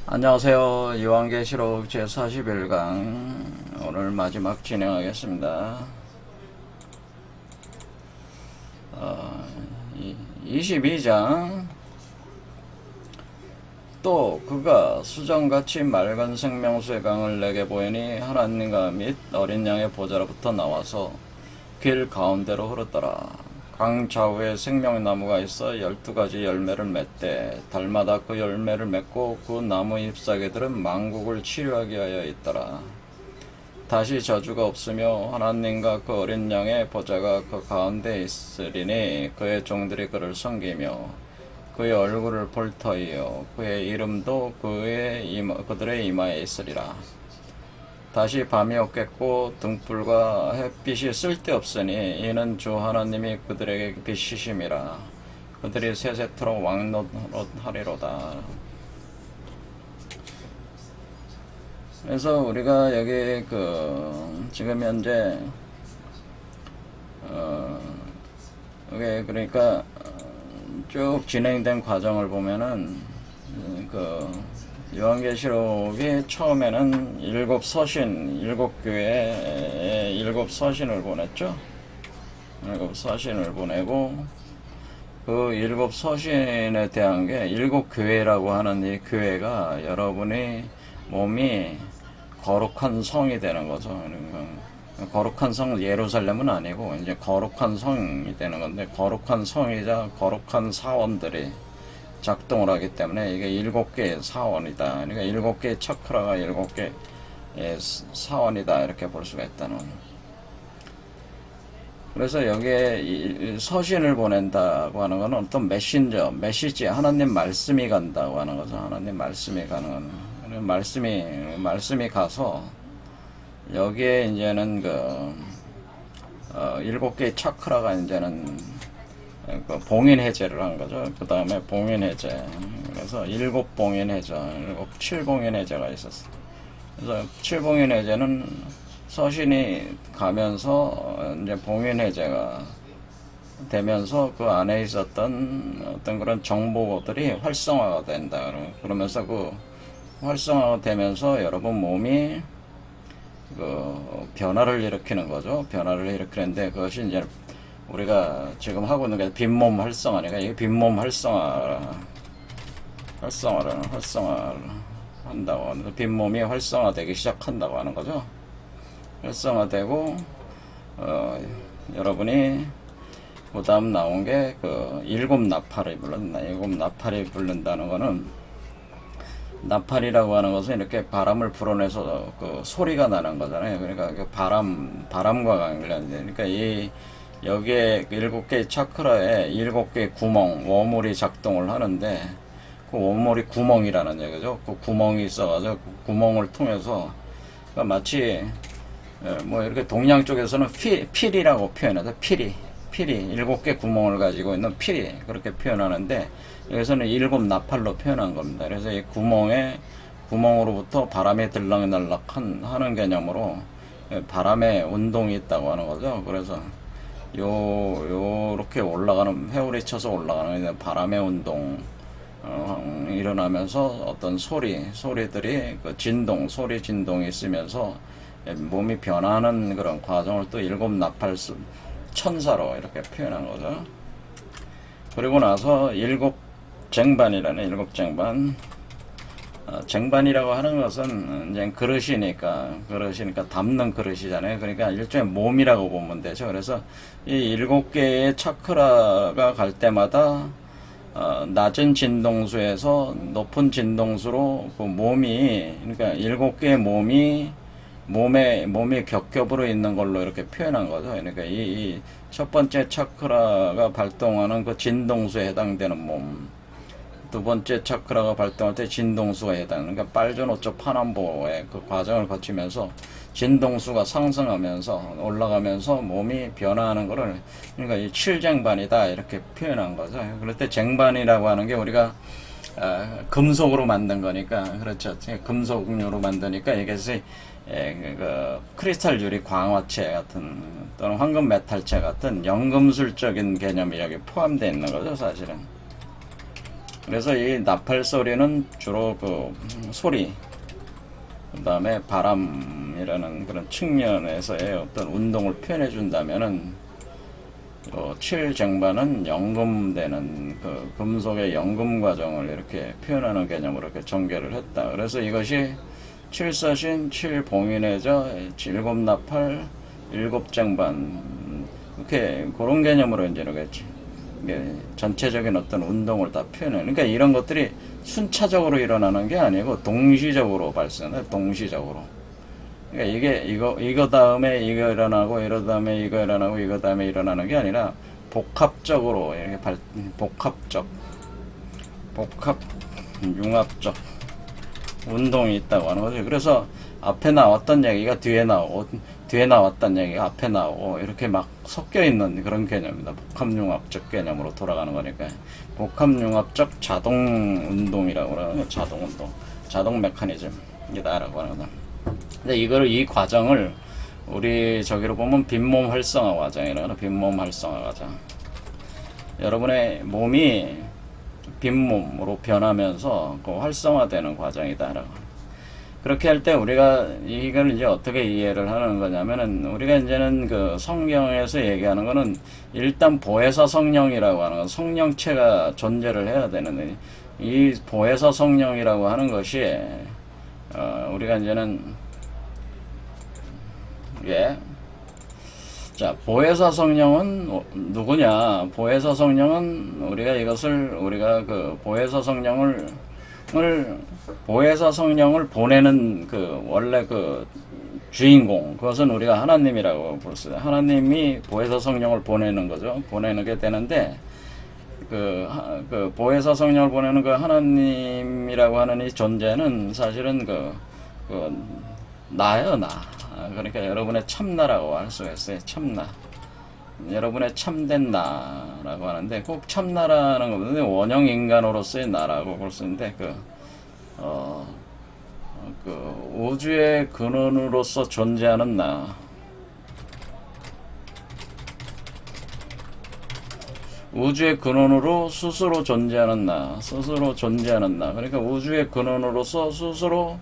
안녕하세요. 요한계시록 제41강 오늘 마지막 진행하겠습니다. 22장 또 그가 수정같이 맑은 생명수의 강을 내게 보이니 하나님과 및 어린 양의 보좌로부터 나와서 길 가운데로 흐르더라. 강 좌우에 생명나무가 있어 12가지 열매를 맺되 달마다 그 열매를 맺고 그 나무 잎사귀들은 만국을 치유하게 하여 있더라. 다시 저주가 없으며 하나님과 그 어린 양의 보좌가 그 가운데 있으리니 그의 종들이 그를 섬기며 그의 얼굴을 볼 터이요 그의 이름도 그들의 이마에 있으리라. 다시 밤이 없겠고 등불과 햇빛이 쓸데없으니 이는 주 하나님이 그들에게 빛이심이라. 그들이 세세토록 왕노릇하리로다. 그래서 우리가 여기 지금 현재 이게 그러니까 쭉 진행된 과정을 보면은 요한계시록이 처음에는 일곱 교회에 일곱 서신을 보냈죠. 일곱 서신을 보내고 그 일곱 서신에 대한 게 일곱 교회라고 하는 이 교회가 여러분이 몸이 거룩한 성이 되는 거죠. 거룩한 성 예루살렘은 아니고 이제 거룩한 성이 되는 건데 거룩한 성이자 거룩한 사원들이 작동을 하기 때문에 이게 7개의 사원이다. 그러니까 7개의 차크라가 7개의 사원이다. 이렇게 볼 수가 있다는. 그래서 여기에 서신을 보낸다고 하는 것은 어떤 메시지, 하나님 말씀이 간다고 하는 거죠. 하나님 말씀이 가는 말씀이 가서 여기에 이제는 7개의 차크라가 이제는 봉인 해제를 한 거죠. 그 다음에 봉인 해제. 그래서 7봉인 해제, 7봉인 해제가 있었어. 그래서 7봉인 해제는 서신이 가면서 이제 봉인 해제가 되면서 그 안에 있었던 어떤 그런 정보들이 활성화가 된다. 그러면서 그 활성화가 되면서 여러분 몸이 변화를 일으키는 거죠. 변화를 일으키는데 그것이 이제 우리가 지금 하고 있는 게 빈몸 활성화니까 이게 빈몸 활성화를 한다고 하는 빈몸이 활성화되기 시작한다고 하는 거죠. 활성화되고 여러분이 그 다음 나온 게 일곱 나팔이 부른다는 거는 나팔이라고 하는 것은 이렇게 바람을 불어내서 소리가 나는 거잖아요. 그러니까 바람과 관련된 그러니까 여기에 7개의 차크라에 7개의 구멍, 워물이 작동을 하는데 그 워물이 구멍이라는 얘기죠. 그 구멍이 있어가지고 그 구멍을 통해서 그러니까 마치 이렇게 동양 쪽에서는 필이라고 표현하죠. 필이 7개 구멍을 가지고 있는 필이 그렇게 표현하는데 여기서는 7 나팔로 표현한 겁니다. 그래서 이 구멍으로부터 바람이 들락날락 하는 개념으로 바람의 운동이 있다고 하는 거죠. 그래서 요렇게 회오리 쳐서 올라가는 바람의 운동 일어나면서 어떤 소리들이 소리 진동이 있으면서 몸이 변하는 그런 과정을 또 7 나팔 천사로 이렇게 표현한 거죠. 그리고 나서 7 쟁반 쟁반이라고 하는 것은 이제 그릇이니까 담는 그릇이잖아요. 그러니까 일종의 몸이라고 보면 되죠. 그래서 이 7개의 차크라가 갈 때마다 낮은 진동수에서 높은 진동수로 그 그러니까 7개의 몸이 겹겹으로 있는 걸로 이렇게 표현한 거죠. 그러니까 이 첫 번째 차크라가 발동하는 그 진동수에 해당되는 몸, 두 번째 차크라가 발동할 때 진동수가 그러니까 빨주노초 파남보의 그 과정을 거치면서 진동수가 상승하면서 올라가면서 몸이 변화하는 거를 그러니까 이 7쟁반이다 이렇게 표현한 거죠. 그럴 때 쟁반이라고 하는 게 우리가 금속으로 만든 거니까 그렇죠. 금속으로 만드니까 이것이 크리스탈 유리 광화체 같은 또는 황금 메탈체 같은 연금술적인 개념이 여기 포함되어 있는 거죠, 사실은. 그래서 이 나팔 소리는 주로 그 소리, 그 다음에 바람이라는 그런 측면에서의 어떤 운동을 표현해 준다면은 7쟁반은 연금되는 그 금속의 연금 과정을 이렇게 표현하는 개념으로 이렇게 전개를 했다. 그래서 이것이 7사신, 7봉인회저, 7나팔, 7쟁반 이렇게 그런 개념으로 이제 이렇게 전체적인 어떤 운동을 다 표현해. 그러니까 이런 것들이 순차적으로 일어나는 게 아니고 동시적으로 발생해. 동시적으로. 그러니까 이거 다음에 이거 일어나고, 이러 다음에 이거 일어나고, 이거 다음에 일어나는 게 아니라 복합적으로 이렇게 융합적 운동이 있다고 하는 거죠. 그래서 앞에 나왔던 얘기가 뒤에 나왔던 얘기가 앞에 나오고 이렇게 막 섞여 있는 그런 개념입니다. 복합융합적 개념으로 돌아가는 거니까. 복합융합적 자동 운동이라고 그러는 자동 운동, 자동 메커니즘 이다라고 하는 거다. 근데 이 과정을 우리 저기로 보면 빈몸 활성화 과정이라고, 빈몸 활성화 과정. 여러분의 몸이 빈몸으로 변하면서 그 활성화되는 과정이다라고. 그렇게 할 때 우리가 이걸 이제 어떻게 이해를 하는 거냐면은, 우리가 이제는 그 성경에서 얘기하는 거는 일단 보혜사 성령이라고 하는 건 성령체가 존재를 해야 되는데, 이 보혜사 성령이라고 하는 것이 우리가 이제는 자, 보혜사 성령은 누구냐? 보혜사 성령은 우리가 그 보혜사 성령을 보내는 그 원래 그 주인공, 그것은 우리가 하나님이라고 부르습니다. 하나님이 보혜사 성령을 보내는 거죠. 보내게 되는데 그 보혜사 성령을 보내는 그 하나님이라고 하는 이 존재는 사실은 나예요, 나. 그러니까 여러분의 참나라고 할 수가 있어요. 참나. 여러분의 참된 나라고 하는데, 꼭 참나라는 것보다 원형 인간으로서의 나라고 볼 수 있는데, 우주의 근원으로서 존재하는 나. 우주의 근원으로 스스로 존재하는 나. 그러니까 우주의 근원으로서 스스로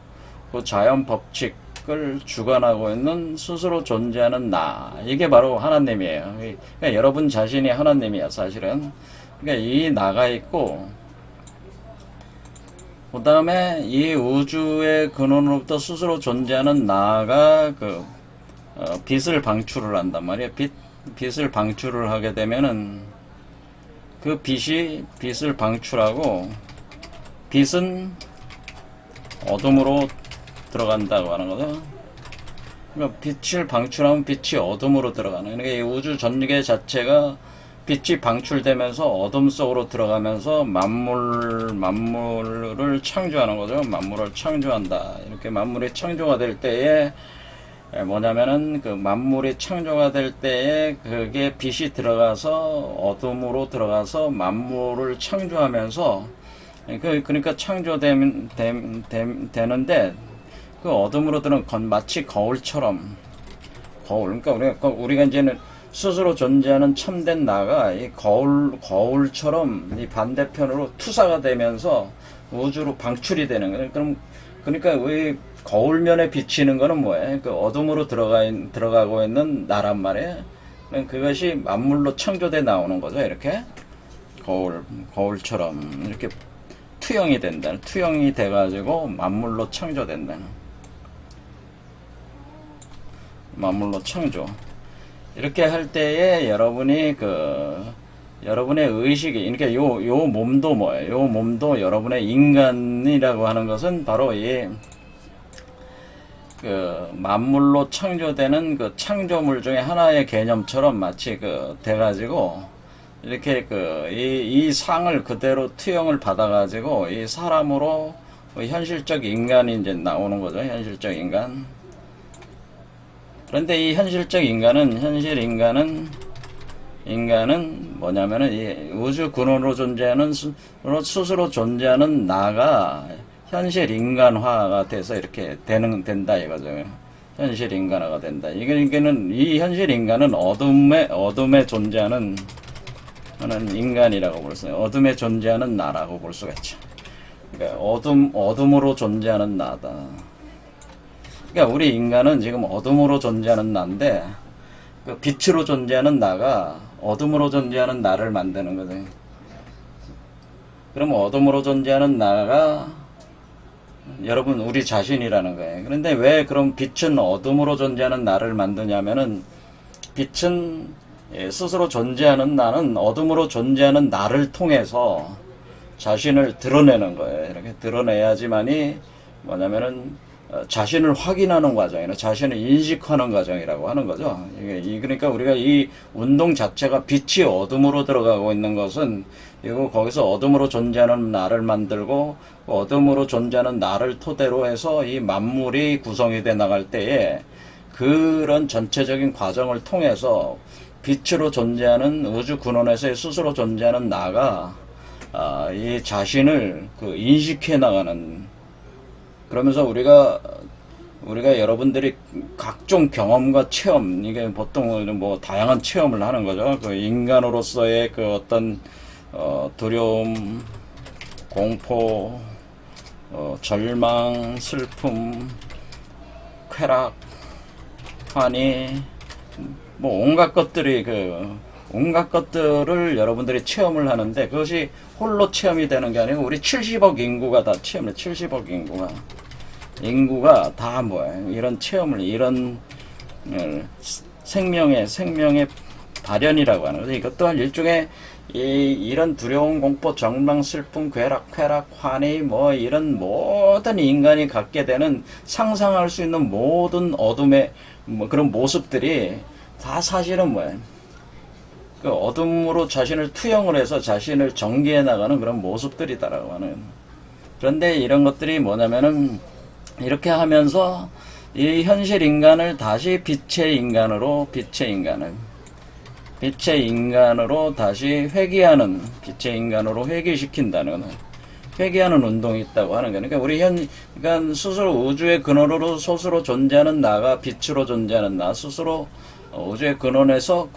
그 자연 법칙을 주관하고 있는 스스로 존재하는 나. 이게 바로 하나님이에요. 그러니까 여러분 자신이 하나님이야, 사실은. 그러니까 이 나가 있고, 그 다음에 이 우주의 근원으로부터 스스로 존재하는 나가 빛을 방출을 한단 말이에요. 빛을 방출을 하게 되면은 그 빛을 방출하고, 빛은 어둠으로 들어간다고 하는 거죠. 그러니까 빛을 방출하면 빛이 어둠으로 들어가는. 그러니까 이 우주 전개 자체가 빛이 방출되면서 어둠 속으로 들어가면서 만물을 창조하는 거죠. 만물을 창조한다. 이렇게 만물이 창조가 될 때에 뭐냐면은 그 만물이 창조가 될 때에 그게 빛이 들어가서 어둠으로 들어가서 만물을 창조하면서 그러니까 창조되는데 그 어둠으로 들은 건 마치 거울처럼 그러니까 우리가 이제는 스스로 존재하는 참된 나가 이 거울처럼 이 반대편으로 투사가 되면서 우주로 방출이 되는 거예요. 그러니까 이 거울면에 비치는 거는 뭐예요? 그 어둠으로 들어가고 있는 나란 말이에요. 그것이 만물로 창조돼 나오는 거죠. 이렇게 거울처럼 이렇게 투영이 된다. 투영이 돼가지고 만물로 창조된다는. 만물로 창조. 이렇게 할 때에 여러분의 의식이, 그러니까 요 몸도 뭐예요? 요 몸도 여러분의 인간이라고 하는 것은 바로 만물로 창조되는 그 창조물 중에 하나의 개념처럼 마치 돼가지고, 이렇게 이 상을 그대로 투영을 받아가지고, 이 사람으로 현실적 인간이 이제 나오는 거죠. 현실적 인간. 그런데 이 현실 인간은 뭐냐면은 이 우주 근원으로 존재하는 스스로 존재하는 나가 현실 인간화가 돼서 이렇게 된다 이거죠. 현실 인간화가 된다. 이게는 이 현실 인간은 어둠에 존재하는 하는 인간이라고 볼 수 있어요. 어둠에 존재하는 나라고 볼 수가 있죠. 그러니까 어둠으로 존재하는 나다. 그러니까 우리 인간은 지금 어둠으로 존재하는 나인데, 그 빛으로 존재하는 나가 어둠으로 존재하는 나를 만드는 거죠. 그럼 어둠으로 존재하는 나가 여러분 우리 자신이라는 거예요. 그런데 왜 그럼 빛은 어둠으로 존재하는 나를 만드냐면은, 빛은 스스로 존재하는 나는 어둠으로 존재하는 나를 통해서 자신을 드러내는 거예요. 이렇게 드러내야지만이 뭐냐면은 자신을 확인하는 과정이나 자신을 인식하는 과정이라고 하는 거죠. 그러니까 우리가 이 운동 자체가 빛이 어둠으로 들어가고 있는 것은, 이거 거기서 어둠으로 존재하는 나를 만들고 어둠으로 존재하는 나를 토대로 해서 이 만물이 구성이 돼 나갈 때에 그런 전체적인 과정을 통해서 빛으로 존재하는 우주 근원에서의 스스로 존재하는 나가 이 자신을 인식해 나가는, 그러면서 우리가 여러분들이 각종 경험과 체험, 이게 보통 뭐 다양한 체험을 하는 거죠. 그 인간으로서의 그 어떤 두려움, 공포, 절망, 슬픔, 쾌락, 환희, 뭐 온갖 것들을 여러분들이 체험을 하는데, 그것이 홀로 체험이 되는 게 아니고 우리 70억 인구가 다 체험해. 70억 인구가 다 뭐예요? 이런 체험을, 이런 생명의 발현이라고 하는 거죠. 이것 또한 일종의 이런 두려움, 공포, 절망, 슬픔, 쾌락, 환희, 뭐 이런 모든 인간이 갖게 되는, 상상할 수 있는 모든 어둠의 뭐 그런 모습들이 다 사실은 뭐예요? 그 어둠으로 자신을 투영을 해서 자신을 전개해 나가는 그런 모습들이다라고 하는. 그런데 이런 것들이 뭐냐면은, 이렇게 하면서 이 현실 인간을 다시 빛의 인간으로 다시 회귀하는, 빛의 인간으로 회귀시킨다는, 회귀하는 운동이 있다고 하는 거니까, 그러니까 스스로 우주의 근원으로 스스로 존재하는 나가 빛으로 존재하는 나, 스스로 우주의 근원에서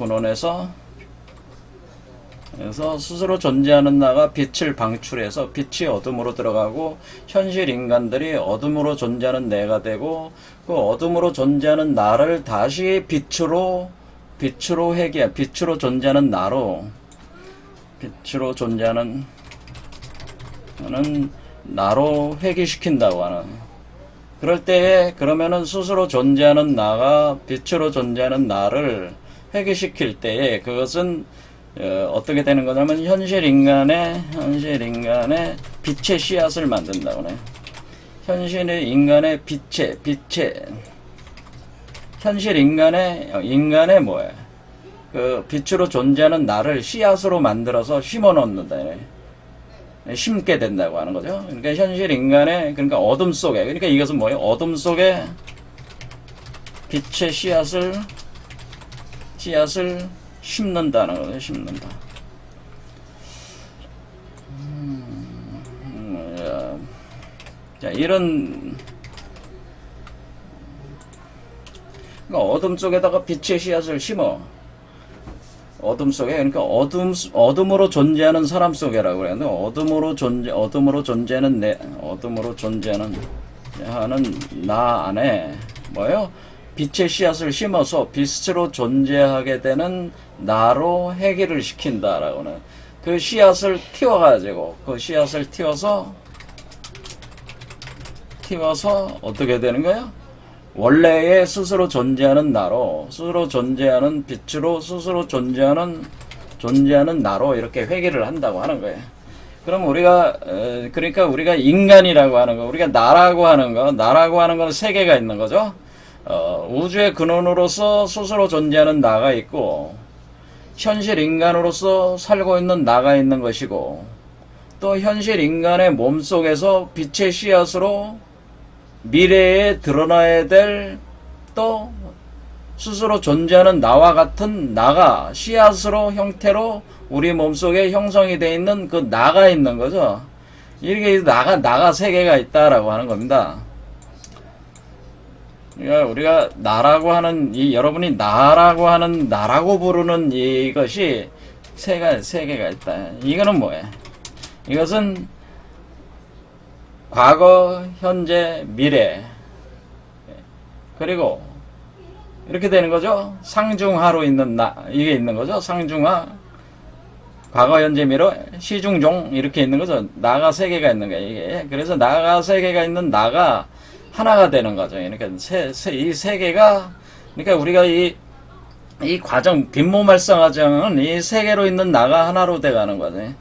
스스로 존재하는 나가 빛을 방출해서 빛이 어둠으로 들어가고, 현실 인간들이 어둠으로 존재하는 내가 되고, 그 어둠으로 존재하는 나를 다시 빛으로 존재하는 나로 회귀시킨다고 하는. 그럴 때에 그러면은 스스로 존재하는 나가 빛으로 존재하는 나를 회귀시킬 때에 그것은 어떻게 되는 거냐면, 현실 인간의 빛의 씨앗을 만든다고 해요. 현실 인간의 현실 인간의 뭐예요? 그 빛으로 존재하는 나를 씨앗으로 만들어서 심어 넣는다. 심게 된다고 하는 거죠. 그러니까 현실 인간의, 그러니까 어둠 속에, 그러니까 이것은 뭐예요? 어둠 속에 빛의 씨앗을 심는다는 거예요. 심는다. 자, 이런, 그러니까 어둠 속에다가 빛의 씨앗을 심어. 어둠 속에, 그러니까 어둠으로 존재하는 사람 속에라고 그래요. 어둠으로 존재하는 나 안에 뭐예요? 빛의 씨앗을 심어서 빛으로 존재하게 되는 나로 회귀를 시킨다라고는, 그 씨앗을 틔워가지고, 그 씨앗을 틔워서 어떻게 되는 거야? 원래의 스스로 존재하는 나로, 스스로 존재하는 빛으로, 스스로 존재하는 나로 이렇게 회귀를 한다고 하는 거예요. 그럼 그러니까 우리가 인간이라고 하는 거, 우리가 나라고 하는 건 세 개가 있는 거죠. 우주의 근원으로서 스스로 존재하는 나가 있고, 현실 인간으로서 살고 있는 나가 있는 것이고, 또 현실 인간의 몸속에서 빛의 씨앗으로 미래에 드러나야 될, 또 스스로 존재하는 나와 같은 나가 씨앗으로 형태로 우리 몸속에 형성이 되어 있는 그 나가 있는 거죠. 이렇게 나가 세 개가 있다라고 하는 겁니다. 그러니까 우리가 나라고 하는, 여러분이 나라고 부르는 이것이 세계가 있다. 이거는 뭐예요? 이것은 과거, 현재, 미래. 그리고 이렇게 되는 거죠. 상중하로 있는 이게 있는 거죠. 상중하, 과거, 현재, 미래, 시중종 이렇게 있는 거죠. 나가 세 개가 있는 거예요. 이게 그래서 나가 세 개가 있는 나가 하나가 되는 거죠. 그러니까 이 세 개가, 그러니까 우리가 이 과정, 빈몸 활성화정은 이 세 개로 있는 나가 하나로 돼가는 거죠.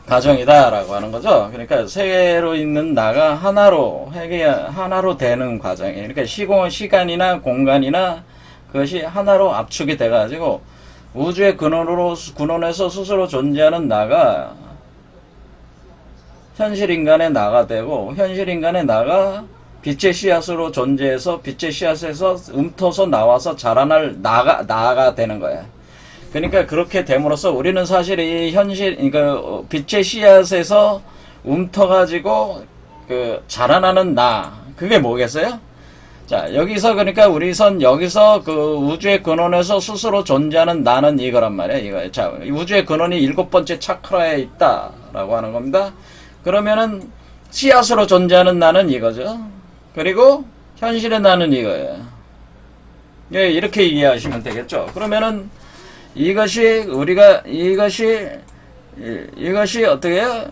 과정이다라고 하는 거죠. 그러니까 세 개로 있는 나가 하나로 되는 과정이에요. 그러니까 시간이나 공간이나 그것이 하나로 압축이 돼가지고 우주의 근원에서 스스로 존재하는 나가 현실 인간의 나가 되고, 현실 인간의 나가 빛의 씨앗으로 존재해서 빛의 씨앗에서 움터서 나와서 자라날 나가 되는 거야. 그러니까 그렇게 됨으로써 우리는 사실 이 그러니까 빛의 씨앗에서 움터가지고 자라나는 그게 뭐겠어요? 자, 여기서 그러니까 여기서 그 우주의 근원에서 스스로 존재하는 나는 이거란 말이야. 이거. 자, 우주의 근원이 7번째 차크라에 있다라고 하는 겁니다. 그러면은 씨앗으로 존재하는 나는 이거죠. 그리고 현실의 나는 이거예요. 예, 이렇게 이해하시면 되겠죠. 그러면은 이것이 어떻게 해요?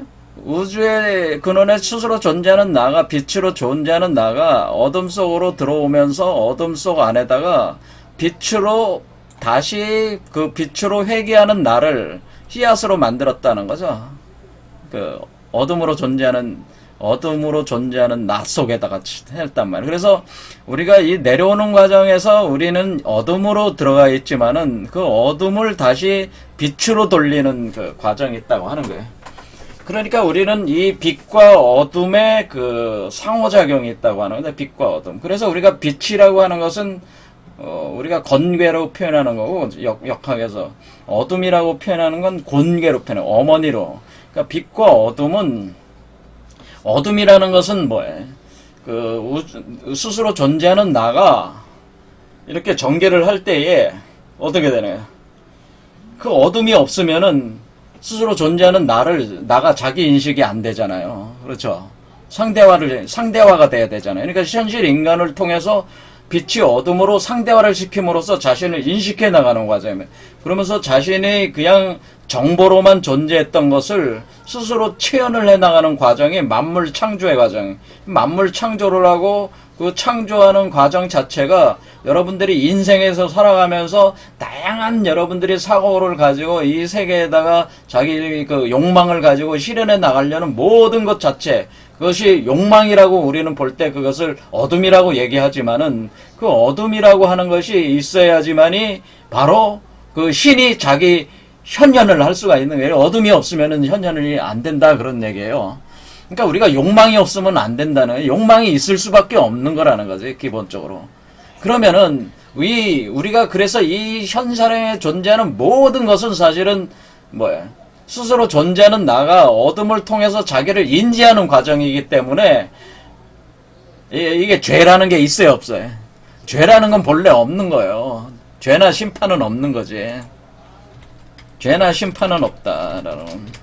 우주의 근원에 스스로 존재하는 나가, 빛으로 존재하는 나가 어둠 속으로 들어오면서 어둠 속 안에다가 다시 그 빛으로 회귀하는 나를 씨앗으로 만들었다는 거죠. 어둠으로 존재하는 나 속에다가 했단 말이에요. 그래서 우리가 이 내려오는 과정에서 우리는 어둠으로 들어가 있지만은 그 어둠을 다시 빛으로 돌리는 그 과정이 있다고 하는 거예요. 그러니까 우리는 이 빛과 어둠의 그 상호작용이 있다고 하는 건데, 빛과 어둠. 그래서 우리가 빛이라고 하는 것은 우리가 건괴로 표현하는 거고, 역학에서 어둠이라고 표현하는 건 곤괴로 표현해요. 어머니로. 그러니까 빛과 어둠이라는 것은 뭐예요? 스스로 존재하는 나가 이렇게 전개를 할 때에 어떻게 되나요? 그 어둠이 없으면은 스스로 존재하는 나가 자기 인식이 안 되잖아요. 그렇죠? 상대화가 돼야 되잖아요. 그러니까 현실 인간을 통해서 빛이 어둠으로 상대화를 시킴으로써 자신을 인식해 나가는 과정이에요. 그러면서 자신이 그냥 정보로만 존재했던 것을 스스로 체현을 해 나가는 과정이 만물 창조의 과정. 만물 창조를 하고 그 창조하는 과정 자체가 여러분들이 인생에서 살아가면서 다양한 여러분들이 사고를 가지고 이 세계에다가 자기 그 욕망을 가지고 실현해 나가려는 모든 것 자체, 그것이 욕망이라고 우리는 볼 때 그것을 어둠이라고 얘기하지만은 그 어둠이라고 하는 것이 있어야지만이 바로 그 신이 자기 현현을 할 수가 있는 거예요. 어둠이 없으면은 현현이 안 된다, 그런 얘기예요. 그러니까 우리가 욕망이 없으면 안 된다는, 욕망이 있을 수밖에 없는 거라는 거지, 기본적으로. 그러면은 우리가 그래서 이 현상에 존재하는 모든 것은 사실은 뭐야? 스스로 존재하는 나가 어둠을 통해서 자기를 인지하는 과정이기 때문에 이게 죄라는 게 있어요, 없어요? 죄라는 건 본래 없는 거예요. 죄나 심판은 없는 거지. 죄나 심판은 없다라는.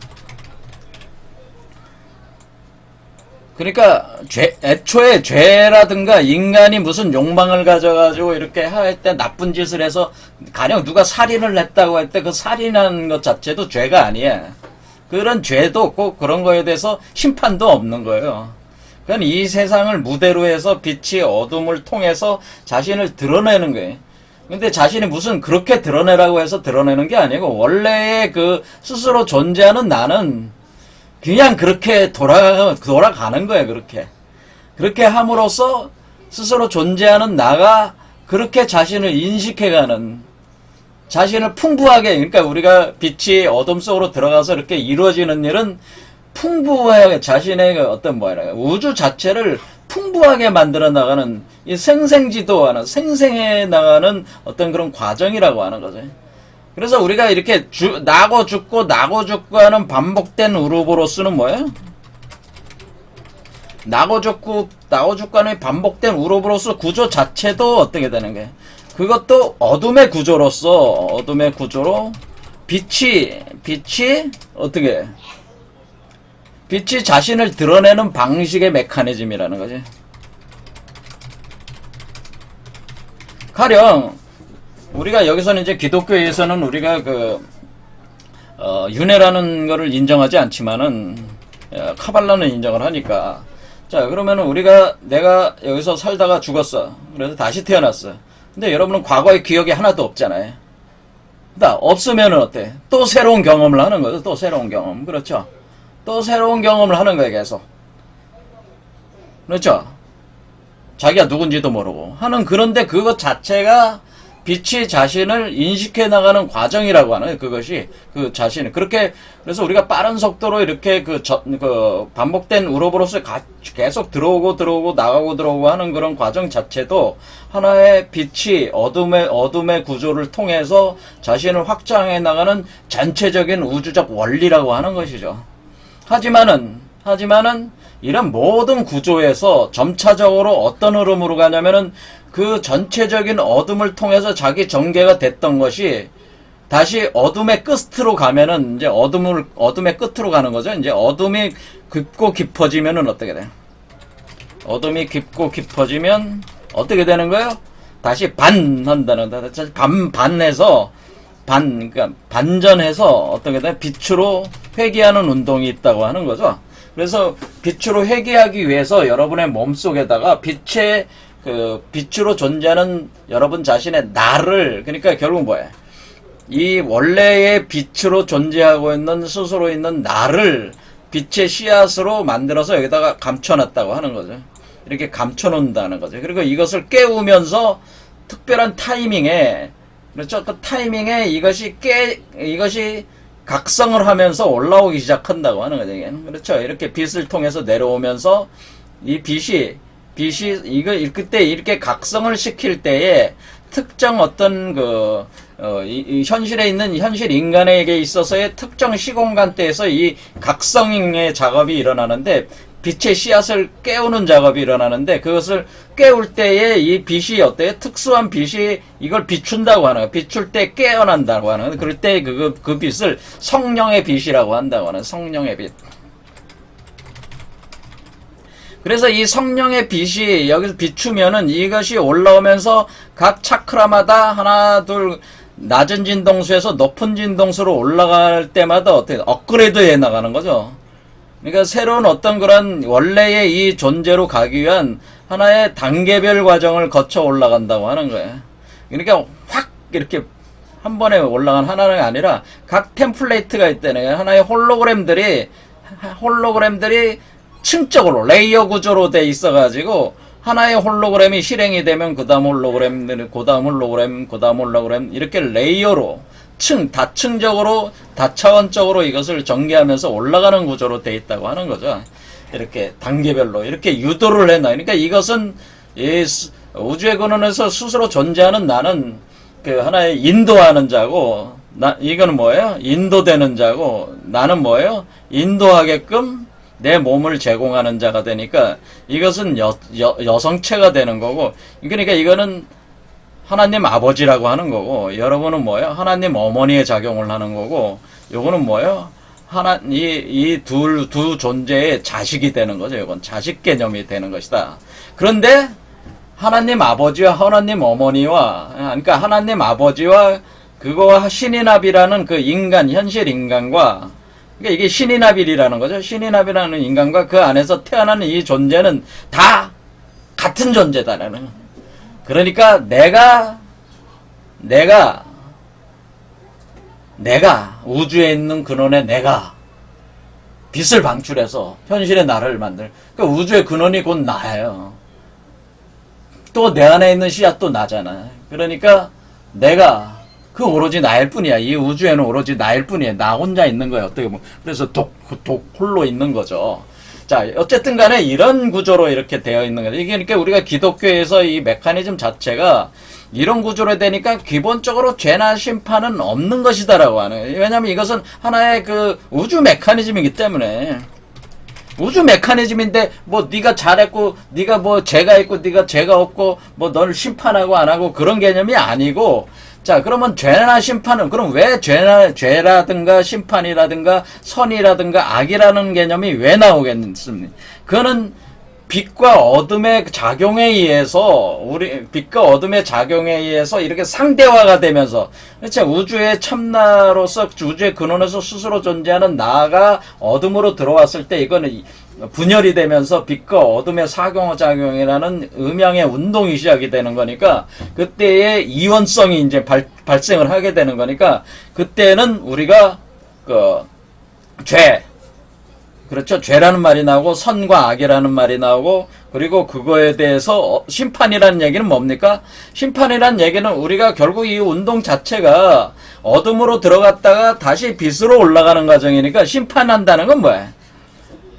그러니까 애초에 죄라든가 인간이 무슨 욕망을 가져가지고 이렇게 할 때 나쁜 짓을 해서, 가령 누가 살인을 했다고 할 때 그 살인하는 것 자체도 죄가 아니야. 그런 죄도 없고 그런 거에 대해서 심판도 없는 거예요. 그러니까 이 세상을 무대로 해서 빛이 어둠을 통해서 자신을 드러내는 거예요. 근데 자신이 무슨 그렇게 드러내라고 해서 드러내는 게 아니고, 원래의 그 스스로 존재하는 나는 그냥 그렇게 돌아가는 거예요. 그렇게 함으로써 스스로 존재하는 나가 그렇게 자신을 인식해가는, 자신을 풍부하게, 그러니까 우리가 빛이 어둠 속으로 들어가서 이렇게 이루어지는 일은 풍부하게 자신의 어떤 우주 자체를 풍부하게 만들어 나가는, 이 생생지도하는, 생생해 나가는 어떤 그런 과정이라고 하는 거죠. 그래서 우리가 이렇게 나고 죽고 하는 반복된 우르보로스는 뭐예요? 나고주 간의 반복된 우로보로스 구조 자체도 어떻게 되는 게 그것도 어둠의 구조로 빛이 어떻게 빛이 자신을 드러내는 방식의 메커니즘이라는 거지. 가령 우리가 여기서는 이제 기독교에서는 우리가 윤회라는 거를 인정하지 않지만은 카발라는 인정을 하니까 자 그러면은 내가 여기서 살다가 죽었어. 그래서 다시 태어났어. 근데 여러분은 과거의 기억이 하나도 없잖아요. 없으면은 어때? 또 새로운 경험을 하는 거죠. 또 새로운 경험. 그렇죠. 또 새로운 경험을 하는 거예요, 계속. 그렇죠? 자기가 누군지도 모르고 하는 그런데 그것 자체가 빛이 자신을 인식해 나가는 과정이라고 하는 그것이 그 자신을 그렇게 그래서 우리가 빠른 속도로 이렇게 반복된 우로보로스에 계속 들어오고 나가고 하는 그런 과정 자체도 하나의 빛이 어둠의 구조를 통해서 자신을 확장해 나가는 전체적인 우주적 원리라고 하는 것이죠. 하지만은 이런 모든 구조에서 점차적으로 어떤 흐름으로 가냐면은 그 전체적인 어둠을 통해서 자기 전개가 됐던 것이 다시 어둠의 끝으로 가면은 이제 어둠의 끝으로 가는 거죠. 이제 어둠이 깊고 깊어지면은 어떻게 돼? 어둠이 깊고 깊어지면 어떻게 되는 거예요? 다시 반한다는 반해서 그러니까 반전해서 어떻게 돼? 빛으로 회귀하는 운동이 있다고 하는 거죠. 그래서 빛으로 회귀하기 위해서 여러분의 몸속에다가 빛으로 존재하는 여러분 자신의 나를 그러니까 결국 뭐예요? 이 원래의 빛으로 존재하고 있는 스스로 있는 나를 빛의 씨앗으로 만들어서 여기다가 감춰놨다고 하는 거죠. 이렇게 감춰놓는다는 거죠. 그리고 이것을 깨우면서 특별한 타이밍에 그렇죠? 그 타이밍에 이것이 각성을 하면서 올라오기 시작한다고 하는 거죠. 그렇죠? 이렇게 빛을 통해서 내려오면서 이 빛이 그때 이렇게 각성을 시킬 때에 특정 어떤 현실에 있는 현실 인간에게 있어서의 특정 시공간대에서 이 각성의 작업이 일어나는데 빛의 씨앗을 깨우는 작업이 일어나는데 그것을 깨울 때에 이 빛이 어때요? 특수한 빛이 이걸 비춘다고 하는 거예요. 비출 때 깨어난다고 하는 거예요. 그럴 때 그 빛을 성령의 빛이라고 한다고 하는 성령의 빛. 그래서 이 성령의 빛이 여기서 비추면은 이것이 올라오면서 각 차크라마다 하나 둘 낮은 진동수에서 높은 진동수로 올라갈 때마다 어떻게 업그레이드 해 나가는 거죠. 그러니까 새로운 어떤 그런 원래의 이 존재로 가기 위한 하나의 단계별 과정을 거쳐 올라간다고 하는 거예요. 그러니까 확 이렇게 한 번에 올라간 하나가 아니라 각 템플레이트가 있다는 하나의 홀로그램들이 층적으로 레이어 구조로 돼 있어가지고 하나의 홀로그램이 실행이 되면 그 다음 홀로그램 이렇게 레이어로 다층적으로 다차원적으로 이것을 전개하면서 올라가는 구조로 돼 있다고 하는 거죠. 이렇게 단계별로 이렇게 유도를 해놔. 그러니까 이것은 우주의 근원에서 스스로 존재하는 나는 그 하나의 인도하는 자고 이거는 뭐예요? 인도되는 자고 나는 뭐예요? 인도하게끔 내 몸을 제공하는 자가 되니까 이것은 여성체가 되는 거고 그러니까 이거는 하나님 아버지라고 하는 거고 여러분은 뭐예요? 하나님 어머니의 작용을 하는 거고 요거는 뭐예요? 두 존재의 자식이 되는 거죠. 이건 자식 개념이 되는 것이다. 그런데 하나님 아버지와 하나님 어머니와 그러니까 하나님 아버지와 그거와 신이나비라는 그 현실 인간과 그러니까 이게 신이나빌이라는 거죠. 신이나빌이라는 인간과 그 안에서 태어나는 이 존재는 다 같은 존재다라는 거. 그러니까 내가 우주에 있는 근원의 내가 빛을 방출해서 현실의 나를 만들. 그러니까 우주의 근원이 곧 나예요. 또 내 안에 있는 씨앗도 나잖아. 그러니까 내가 오로지 나일 뿐이야. 이 우주에는 오로지 나일 뿐이야. 나 혼자 있는 거야. 어떻게 보면. 그래서 홀로 있는 거죠. 자, 어쨌든 간에 이런 구조로 이렇게 되어 있는 거죠. 이게 그러니까 우리가 기독교에서 이 메커니즘 자체가 이런 구조로 되니까 기본적으로 죄나 심판은 없는 것이다라고 하는 거예요. 왜냐하면 이것은 하나의 그 우주 메커니즘이기 때문에. 우주 메커니즘인데 뭐 네가 잘했고 네가 뭐 죄가 있고 네가 죄가 없고 뭐 너를 심판하고 안 하고 그런 개념이 아니고 자 그러면 죄나 심판은 그럼 왜 죄라든가 심판이라든가 선이라든가 악이라는 개념이 왜 나오겠습니까? 그거는 빛과 어둠의 작용에 의해서 빛과 어둠의 작용에 의해서 이렇게 상대화가 되면서 그렇죠. 우주의 참나로서 우주의 근원에서 스스로 존재하는 나가 어둠으로 들어왔을 때 이거는 분열이 되면서 빛과 어둠의 상호작용이라는 음양의 운동이 시작이 되는 거니까 그때의 이원성이 이제 발생을 하게 되는 거니까 그때는 우리가 죄 그렇죠. 죄라는 말이 나오고 선과 악이라는 말이 나오고 그리고 그거에 대해서 심판이라는 얘기는 뭡니까? 심판이라는 얘기는 우리가 결국 이 운동 자체가 어둠으로 들어갔다가 다시 빛으로 올라가는 과정이니까 심판한다는 건 뭐야?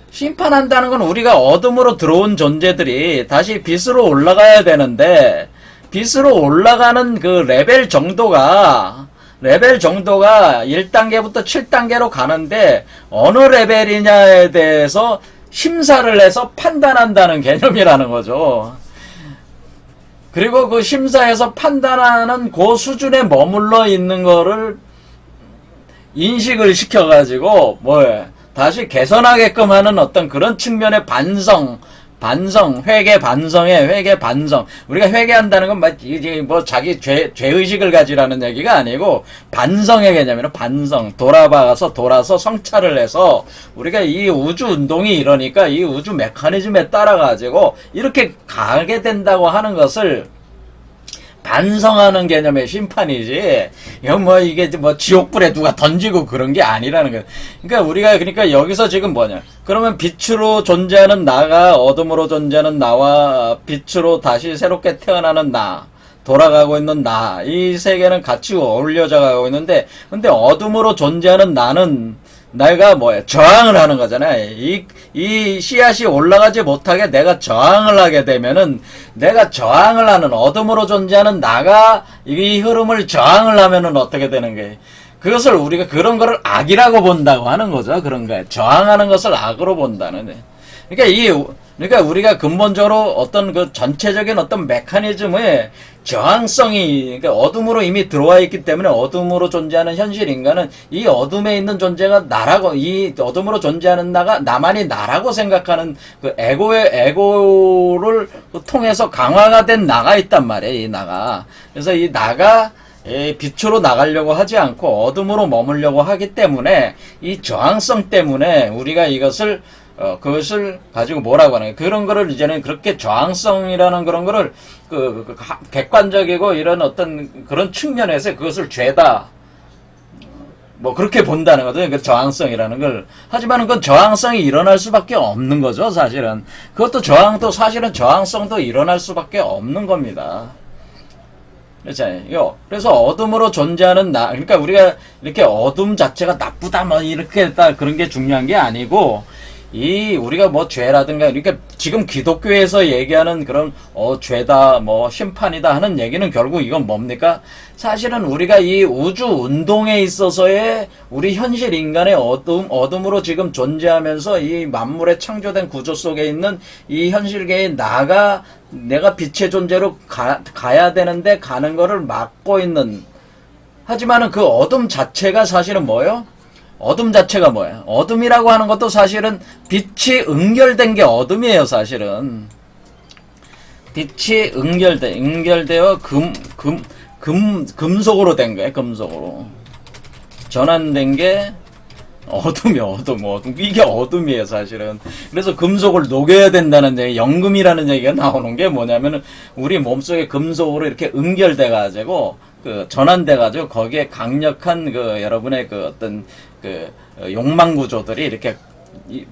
심판한다는 건 우리가 어둠으로 들어온 존재들이 다시 빛으로 올라가야 되는데 빛으로 올라가는 그 레벨 정도가 1단계부터 7단계로 가는데 어느 레벨이냐에 대해서 심사를 해서 판단한다는 개념이라는 거죠. 그리고 그 심사해서 판단하는 그 수준에 머물러 있는 거를 인식을 시켜가지고 다시 개선하게끔 하는 어떤 그런 측면의 반성, 회개 반성. 우리가 회개한다는 건 이제 자기 죄의식을 가지라는 얘기가 아니고 반성의 개념이라 반성. 돌아서 성찰을 해서 우리가 이 우주 운동이 이러니까 이 우주 메커니즘에 따라가지고 이렇게 가게 된다고 하는 것을 반성하는 개념의 심판이지. 이게 지옥불에 누가 던지고 그런 게 아니라는 거예요. 그러니까 여기서 지금 뭐냐. 그러면 빛으로 존재하는 나가 어둠으로 존재하는 나와 빛으로 다시 새롭게 태어나는 나, 돌아가고 있는 나, 이 세계는 같이 어울려져 가고 있는데, 근데 어둠으로 존재하는 나는 내가 저항을 하는 거잖아요. 이 씨앗이 올라가지 못하게 내가 저항을 하게 되면은, 내가 저항을 하는, 어둠으로 존재하는 나가 이 흐름을 저항을 하면은 어떻게 되는 거예요? 그것을 우리가 그런 거를 악이라고 본다고 하는 거죠. 그런 거예요. 저항하는 것을 악으로 본다는 거예요. 그러니까 우리가 근본적으로 어떤 그 전체적인 어떤 메커니즘의 저항성이, 그러니까 어둠으로 이미 들어와 있기 때문에 어둠으로 존재하는 현실 인간은 이 어둠에 있는 존재가 나라고, 이 어둠으로 존재하는 나만이 나라고 생각하는 그 에고를 통해서 강화가 된 나가 있단 말이에요, 이 나가. 그래서 이 나가 빛으로 나가려고 하지 않고 어둠으로 머물려고 하기 때문에 이 저항성 때문에 우리가 이것을 그것을 가지고 뭐라고 하는 그런 거를 이제는 그렇게 저항성이라는 그런 거를 객관적이고 이런 어떤 그런 측면에서 그것을 죄다 그렇게 본다는 거죠. 그 저항성이라는 걸. 하지만 그건 저항성이 일어날 수밖에 없는 거죠, 사실은. 그것도 사실은 저항성도 일어날 수밖에 없는 겁니다. 그렇잖아요. 그래서 어둠으로 존재하는 그러니까 우리가 이렇게 어둠 자체가 나쁘다, 이렇게 그런 게 중요한 게 아니고, 우리가 죄라든가, 그러니까 지금 기독교에서 얘기하는 그런, 죄다, 심판이다 하는 얘기는 결국 이건 뭡니까? 사실은 우리가 이 우주 운동에 있어서의 우리 현실 인간의 어둠으로 지금 존재하면서 이 만물의 창조된 구조 속에 있는 이 현실계의 내가 빛의 존재로 가야 되는데 가는 거를 막고 있는. 하지만은 그 어둠 자체가 사실은 뭐예요? 어둠 자체가 뭐예요? 어둠이라고 하는 것도 사실은 빛이 응결된 게 어둠이에요, 사실은. 빛이 응결되어 금속으로 된 거예요, 금속으로. 전환된 게 어둠. 이게 어둠이에요, 사실은. 그래서 금속을 녹여야 된다는 얘기, 연금이라는 얘기가 나오는 게 뭐냐면은, 우리 몸속에 금속으로 이렇게 응결돼가지고, 전환돼가지고, 거기에 강력한 여러분의 어떤 욕망 구조들이 이렇게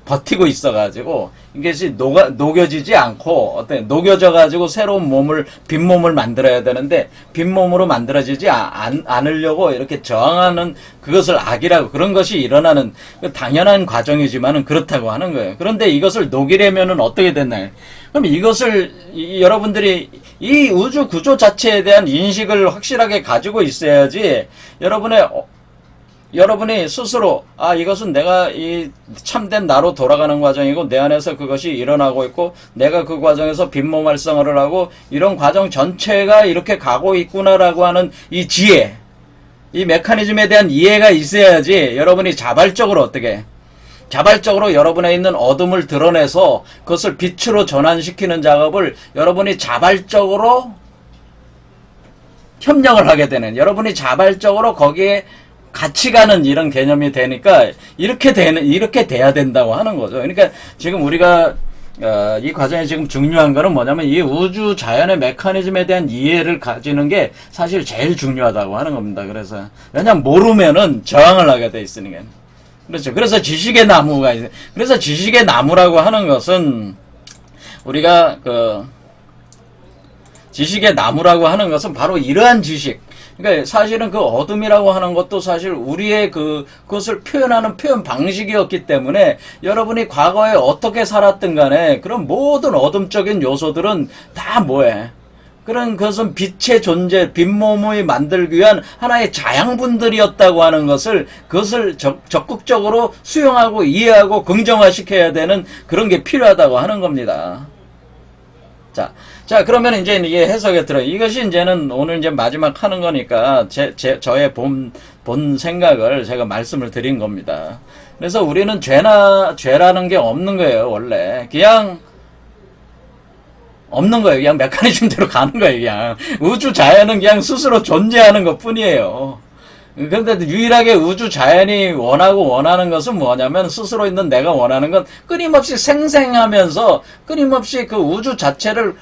버티고 있어가지고 이것이 녹여지지 않고 녹여져가지고 새로운 빈몸을 만들어야 되는데 빈몸으로 만들어지지 않으려고 이렇게 저항하는 그것을 악이라고, 그런 것이 일어나는 당연한 과정이지만은 그렇다고 하는 거예요. 그런데 이것을 녹이려면은 어떻게 됐나요? 그럼 이것을 여러분들이 이 우주 구조 자체에 대한 인식을 확실하게 가지고 있어야지 여러분의 여러분이 스스로 이것은 내가 이 참된 나로 돌아가는 과정이고 내 안에서 그것이 일어나고 있고 내가 그 과정에서 빈몸 활성화를 하고 이런 과정 전체가 이렇게 가고 있구나라고 하는 이 지혜, 이 메커니즘에 대한 이해가 있어야지 여러분이 자발적으로 자발적으로 여러분에 있는 어둠을 드러내서 그것을 빛으로 전환시키는 작업을 여러분이 자발적으로 협력을 하게 되는, 여러분이 자발적으로 거기에 같이 가는 이런 개념이 되니까 이렇게 돼야 된다고 하는 거죠. 그러니까 지금 우리가 이 과정에 지금 중요한 거는 뭐냐면 이 우주 자연의 메커니즘에 대한 이해를 가지는 게 사실 제일 중요하다고 하는 겁니다. 그래서 왜냐면 모르면은 저항을 하게 돼 있으니까. 그렇죠. 그래서 지식의 나무가 있어요. 그래서 지식의 나무라고 하는 것은 우리가 지식의 나무라고 하는 것은 바로 이러한 지식. 그러니까 사실은 그 어둠이라고 하는 것도 사실 우리의 그것을 표현하는 표현 방식이었기 때문에 여러분이 과거에 어떻게 살았든 간에 그런 모든 어둠적인 요소들은 다 뭐해? 그런 것은 빛의 존재, 빈몸을 만들기 위한 하나의 자양분들이었다고 하는 것을 그것을 적극적으로 수용하고 이해하고 긍정화시켜야 되는 그런 게 필요하다고 하는 겁니다. 자, 그러면 이제 이게 해석에 들어요. 이것이 이제는 오늘 이제 마지막 하는 거니까 저의 본 생각을 제가 말씀을 드린 겁니다. 그래서 우리는 죄라는 게 없는 거예요, 원래. 그냥 없는 거예요. 그냥 메커니즘대로 가는 거예요, 그냥. 우주 자연은 그냥 스스로 존재하는 것 뿐이에요. 근데 유일하게 우주 자연이 원하는 것은 뭐냐면 스스로 있는 내가 원하는 건 끊임없이 생생하면서 끊임없이 그 우주 자체를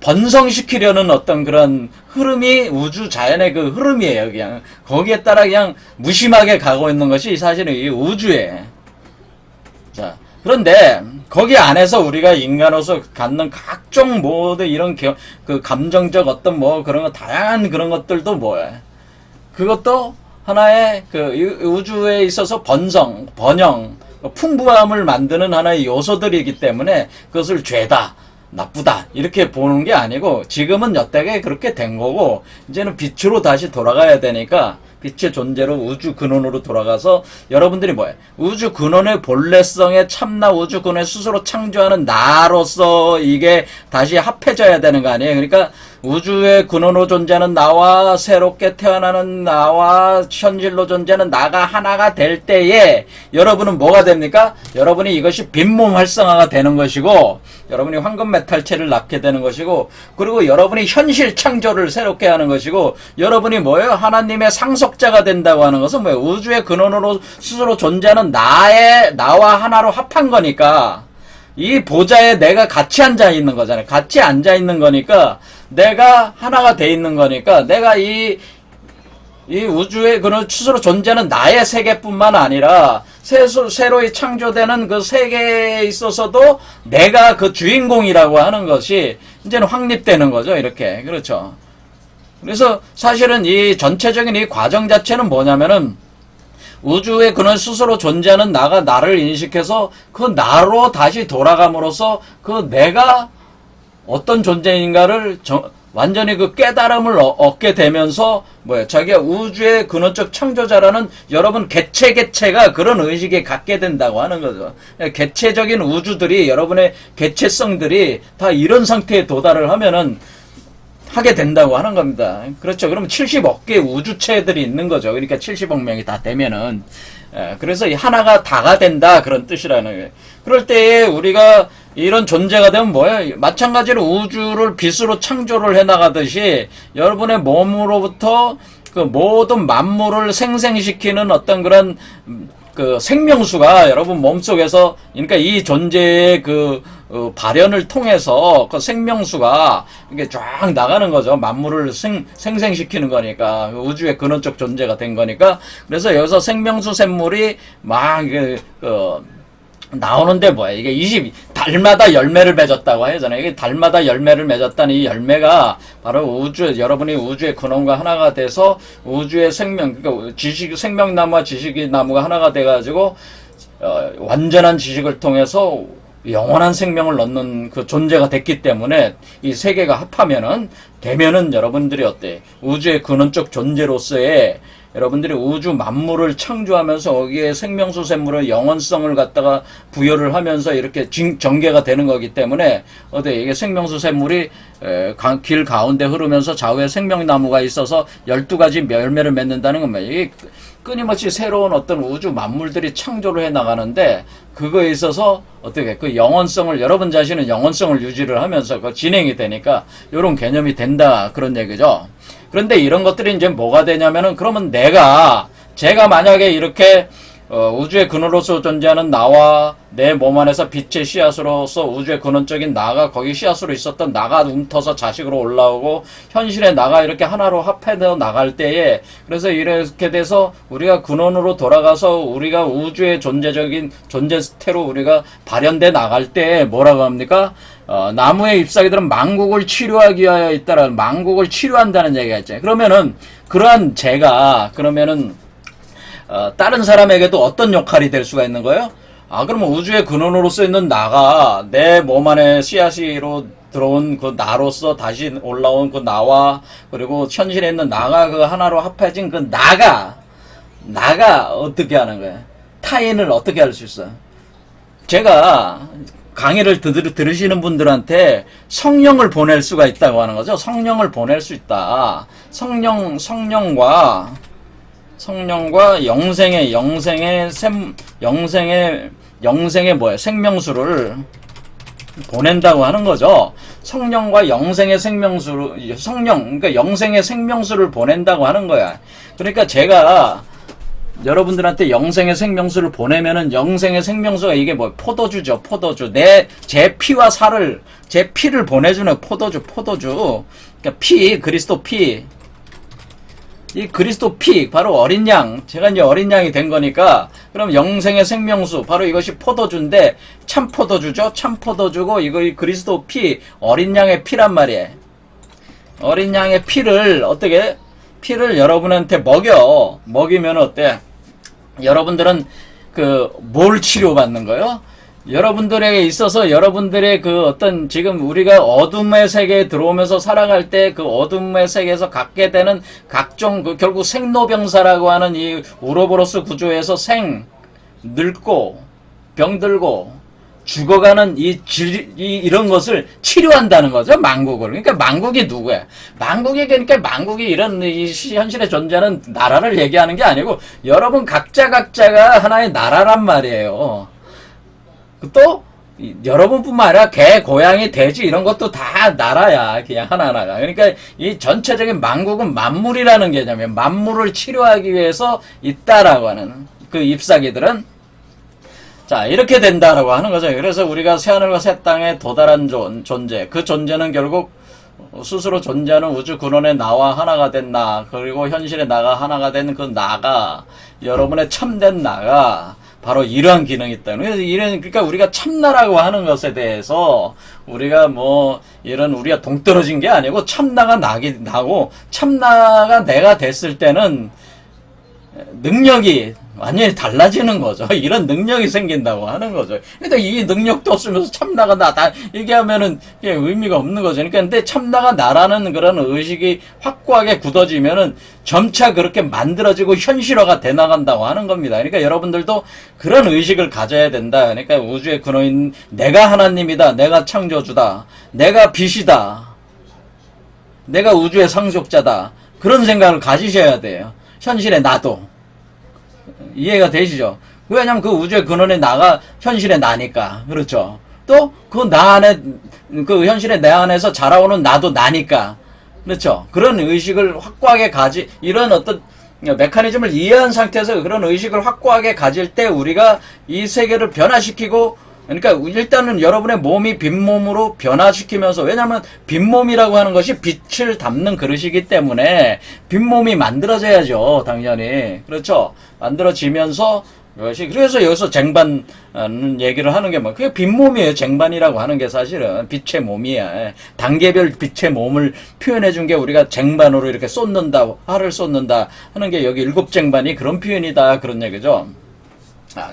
번성시키려는 어떤 그런 흐름이 우주 자연의 그 흐름이에요. 그냥 거기에 따라 그냥 무심하게 가고 있는 것이 사실은 이 우주에. 자, 그런데 거기 안에서 우리가 인간으로서 갖는 각종 모든 이런 그 감정적 어떤 그런 거 다양한 그런 것들도 뭐야? 그것도 하나의 그 우주에 있어서 번영, 풍부함을 만드는 하나의 요소들이기 때문에 그것을 죄다, 나쁘다 이렇게 보는 게 아니고 지금은 여태에 그렇게 된 거고 이제는 빛으로 다시 돌아가야 되니까 빛의 존재로 우주 근원으로 돌아가서 여러분들이 우주 근원의 본래성의 참나 우주 근원을 스스로 창조하는 나로서 이게 다시 합해져야 되는 거 아니에요. 그러니까 우주의 근원으로 존재하는 나와 새롭게 태어나는 나와 현실로 존재하는 나가 하나가 될 때에 여러분은 뭐가 됩니까? 여러분이 이것이 빈몸 활성화가 되는 것이고 여러분이 황금 메탈체를 낳게 되는 것이고 그리고 여러분이 현실 창조를 새롭게 하는 것이고 여러분이 뭐예요? 하나님의 상속자가 된다고 하는 것은 뭐예요? 우주의 근원으로 스스로 존재하는 나와 하나로 합한 거니까 이 보좌에 내가 같이 앉아 있는 거잖아요. 같이 앉아 있는 거니까 내가 하나가 돼 있는 거니까 내가 이 우주의 그런 스스로 존재하는 나의 세계뿐만 아니라 새로이 창조되는 그 세계에 있어서도 내가 그 주인공이라고 하는 것이 이제는 확립되는 거죠. 이렇게. 그렇죠. 그래서 사실은 이 전체적인 이 과정 자체는 뭐냐면은 우주의 그는 스스로 존재하는 나가 나를 인식해서 그 나로 다시 돌아감으로써 그 내가 어떤 존재인가를 완전히 그 깨달음을 얻게 되면서 자기가 우주의 근원적 창조자라는 여러분 개체가 그런 의식에 갖게 된다고 하는 거죠. 개체적인 우주들이 여러분의 개체성들이 다 이런 상태에 도달을 하면은 하게 된다고 하는 겁니다. 그렇죠. 그러면 70억 개의 우주체들이 있는 거죠. 그러니까 70억 명이 다 되면은 그래서 이 하나가 다가 된다 그런 뜻이라는 거예요. 그럴 때에 우리가 이런 존재가 되면 뭐예요? 마찬가지로 우주를 빛으로 창조를 해나가듯이 여러분의 몸으로부터 그 모든 만물을 생생시키는 어떤 그런 그 생명수가 여러분 몸속에서 그러니까 이 존재의 그 발현을 통해서 그 생명수가 이게 쫙 나가는 거죠. 만물을 생생시키는 거니까 우주의 근원적 존재가 된 거니까 그래서 여기서 생명수 샘물이 막 나오는데 이게 달마다 열매를 맺었다고 하잖아요. 이게 달마다 열매를 맺었다는 이 열매가 바로 여러분이 우주의 근원과 하나가 돼서 우주의 그러니까 생명나무와 지식의 나무가 하나가 돼가지고, 완전한 지식을 통해서 영원한 생명을 얻는 그 존재가 됐기 때문에 이 세 개가 합하면은, 되면은 여러분들이 우주의 근원적 존재로서의 여러분들이 우주 만물을 창조하면서 거기에 생명수 샘물의 영원성을 갖다가 부여를 하면서 이렇게 전개가 되는 거기 때문에 이게 생명수 샘물이 길 가운데 흐르면서 좌우에 생명나무가 있어서 12가지 열매를 맺는다는 겁니다. 이게 끊임없이 새로운 어떤 우주 만물들이 창조를 해 나가는데 그거에 있어서 그 영원성을 여러분 자신은 영원성을 유지를 하면서 그 진행이 되니까 이런 개념이 된다 그런 얘기죠. 그런데 이런 것들이 이제 뭐가 되냐면은 그러면 제가 만약에 이렇게 우주의 근원으로서 존재하는 나와 내 몸 안에서 빛의 씨앗으로서 우주의 근원적인 나가 거기 씨앗으로 있었던 나가 움터서 자식으로 올라오고 현실의 나가 이렇게 하나로 합해져 나갈 때에 그래서 이렇게 돼서 우리가 근원으로 돌아가서 우리가 우주의 존재적인 존재태로 우리가 발현돼 나갈 때 뭐라고 합니까? 나무의 잎사귀들은 만국을 치료하기 위하여 있다라는 만국을 치료한다는 얘기가 있잖아요. 그러면은 그러한 제가 그러면은 다른 사람에게도 어떤 역할이 될 수가 있는 거예요? 그러면 우주의 근원으로서 있는 나가 내 몸 안에 씨앗으로 들어온 그 나로서 다시 올라온 그 나와 그리고 현실에 있는 나가 그 하나로 합해진 그 나가 어떻게 하는 거예요? 타인을 어떻게 할 수 있어요? 제가 강의를 들으시는 분들한테 성령을 보낼 수가 있다고 하는 거죠. 성령을 보낼 수 있다. 성령과 영생의 뭐예요? 생명수를 보낸다고 하는 거죠. 성령과 영생의 그러니까 영생의 생명수를 보낸다고 하는 거야. 그러니까 제가 여러분들한테 영생의 생명수를 보내면은 영생의 생명수가 이게 뭐 포도주죠. 포도주. 제 피와 살을 제 피를 보내주는 포도주. 그러니까 그리스도 피. 이 그리스도 피, 바로 어린 양, 제가 이제 어린 양이 된 거니까, 그럼 영생의 생명수, 바로 이것이 포도주인데, 참 포도주죠? 참 포도주고, 이거 그리스도 피, 어린 양의 피란 말이에요. 어린 양의 피를, 피를 여러분한테 먹이면 어때? 여러분들은 뭘 치료받는 거예요? 여러분들에게 있어서 여러분들의 지금 우리가 어둠의 세계에 들어오면서 살아갈 때 그 어둠의 세계에서 갖게 되는 각종 결국 생로병사라고 하는 이 우로보로스 구조에서 늙고 병들고 죽어가는 이런 것을 치료한다는 거죠. 만국을. 그러니까 만국이 누구야? 그러니까 만국이 이런 현실에 존재하는 나라를 얘기하는 게 아니고 여러분 각자가 하나의 나라란 말이에요. 또 여러분뿐만 아니라 개, 고양이, 돼지 이런 것도 다 나라야. 그냥 하나하나가. 그러니까 이 전체적인 만국은 만물이라는 개념이에요. 만물을 치료하기 위해서 있다라고 하는 그 잎사귀들은 자 이렇게 된다라고 하는 거죠. 그래서 우리가 새하늘과 새 땅에 도달한 존재 그 존재는 결국 스스로 존재하는 우주 근원의 나와 하나가 된 나 그리고 현실의 나가 하나가 된 그 나가 여러분의 참된 나가 바로 이러한 기능이 있다. 그러니까 우리가 참나라고 하는 것에 대해서 우리가 우리가 동떨어진 게 아니고 참나가 나고 참나가 내가 됐을 때는 능력이 완전히 달라지는 거죠. 이런 능력이 생긴다고 하는 거죠. 그러니까 이 능력도 없으면서 참나가 나다 얘기하면은 의미가 없는 거죠. 그러니까 근데 참나가 나라는 그런 의식이 확고하게 굳어지면은 점차 그렇게 만들어지고 현실화가 돼 나간다고 하는 겁니다. 그러니까 여러분들도 그런 의식을 가져야 된다. 그러니까 우주의 근원인 내가 하나님이다. 내가 창조주다. 내가 빛이다. 내가 우주의 상속자다. 그런 생각을 가지셔야 돼요. 현실의 나도. 이해가 되시죠? 왜냐면 그 우주의 근원의 나가 현실의 나니까. 그렇죠? 또 그 나 안에 그 현실의 내 안에서 자라오는 나도 나니까. 그렇죠? 그런 의식을 확고하게 이런 어떤 메커니즘을 이해한 상태에서 그런 의식을 확고하게 가질 때 우리가 이 세계를 변화시키고 그러니까 일단은 여러분의 몸이 빈몸으로 변화시키면서 왜냐하면 빈몸이라고 하는 것이 빛을 담는 그릇이기 때문에 빈몸이 만들어져야죠. 당연히. 그렇죠. 만들어지면서 그래서 여기서 쟁반 얘기를 하는 게 그게 빈몸이에요. 쟁반이라고 하는 게 사실은 빛의 몸이야. 단계별 빛의 몸을 표현해 준 게 우리가 쟁반으로 이렇게 쏟는다, 화를 쏟는다 하는 게 여기 7쟁반이 그런 표현이다. 그런 얘기죠.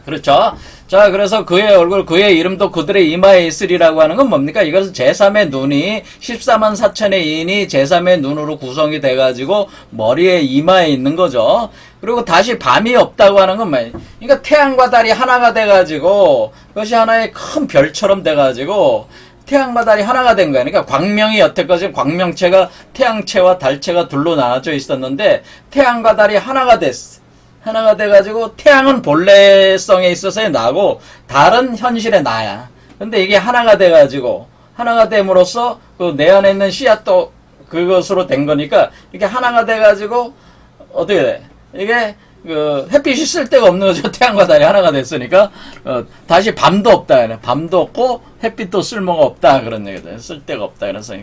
그렇죠. 자, 그래서 그의 얼굴, 그의 이름도 그들의 이마에 있으리라고 하는 건 뭡니까? 이것은 제3의 눈이 14만 4천의 인이 제3의 눈으로 구성이 돼가지고 머리에 이마에 있는 거죠. 그리고 다시 밤이 없다고 하는 건 뭐야? 그러니까 태양과 달이 하나가 돼가지고 그것이 하나의 큰 별처럼 돼가지고 태양과 달이 하나가 된 거야. 그러니까 광명이 여태까지 광명체가 태양체와 달체가 둘로 나눠져 있었는데 태양과 달이 하나가 됐어. 하나가 돼가지고 태양은 본래성에 있어서의 나고 달은 현실의 나야. 근데 이게 하나가 돼가지고 하나가 됨으로써 그 내 안에 있는 씨앗도 그것으로 된 거니까 이게 하나가 돼가지고 어떻게 돼? 이게 그 햇빛이 쓸 데가 없는 거죠. 태양과 달이 하나가 됐으니까 다시 밤도 없다. 밤도 없고 햇빛도 쓸모가 없다 그런 얘기죠. 쓸 데가 없다 그래서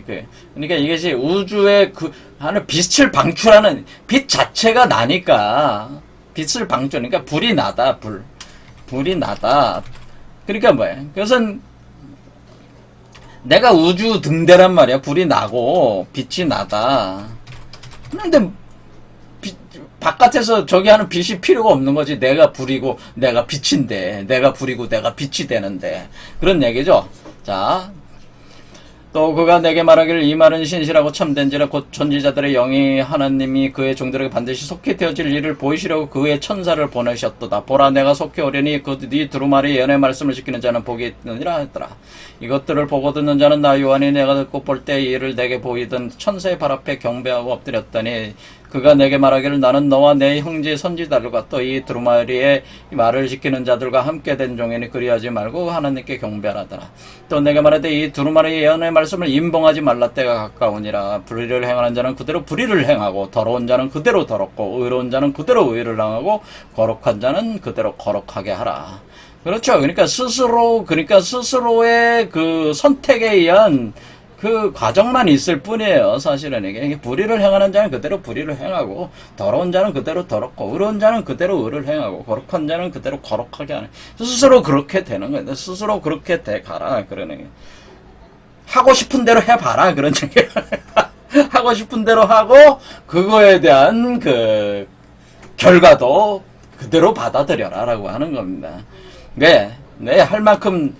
그러니까 이것이 우주의 그 하는 빛을 방출하는 빛 자체가 나니까 빛을 방출 그러니까 불이 나다 불이 나다. 그러니까 뭐야? 그것은 내가 우주 등대란 말이야. 불이 나고 빛이 나다. 그런데 바깥에서 저기 하는 빛이 필요가 없는 거지. 내가 불이고 내가 빛인데 내가 불이고 내가 빛이 되는데 그런 얘기죠. 자, 또 그가 내게 말하기를 이 말은 신실하고 참된지라 곧 전지자들의 영이 하나님이 그의 종들에게 반드시 속히 되어질 일을 보이시려고 그의 천사를 보내셨도다. 보라 내가 속히 오려니 그 네 두루마리 예언의 말씀을 지키는 자는 복이 있느니라 했더라. 이것들을 보고 듣는 자는 나 요한이 내가 듣고 볼 때 이를 내게 보이던 천사의 발 앞에 경배하고 엎드렸더니 그가 내게 말하기를 나는 너와 내 형제 선지자들과 또 이 두루마리의 말을 지키는 자들과 함께 된 종이니 그리하지 말고 하나님께 경배하라더라. 또 내게 말하되 이 두루마리의 예언의 말씀을 임봉하지 말라 때가 가까우니라. 불의를 행하는 자는 그대로 불의를 행하고 더러운 자는 그대로 더럽고 의로운 자는 그대로 의를 행하고 거룩한 자는 그대로 거룩하게 하라. 그렇죠. 그러니까 스스로의 그 선택에 의한 그 과정만 있을 뿐이에요. 사실은 이게 불의를 행하는 자는 그대로 불의를 행하고 더러운 자는 그대로 더럽고 의로운 자는 그대로 의를 행하고 거룩한 자는 그대로 거룩하게 하는 스스로 그렇게 되는 거예요. 스스로 그렇게 돼 가라 그러는 게 하고 싶은 대로 해봐라 그런 얘기예요. 하고 싶은 대로 하고 그거에 대한 그 결과도 그대로 받아들여라라고 하는 겁니다. 네, 할 만큼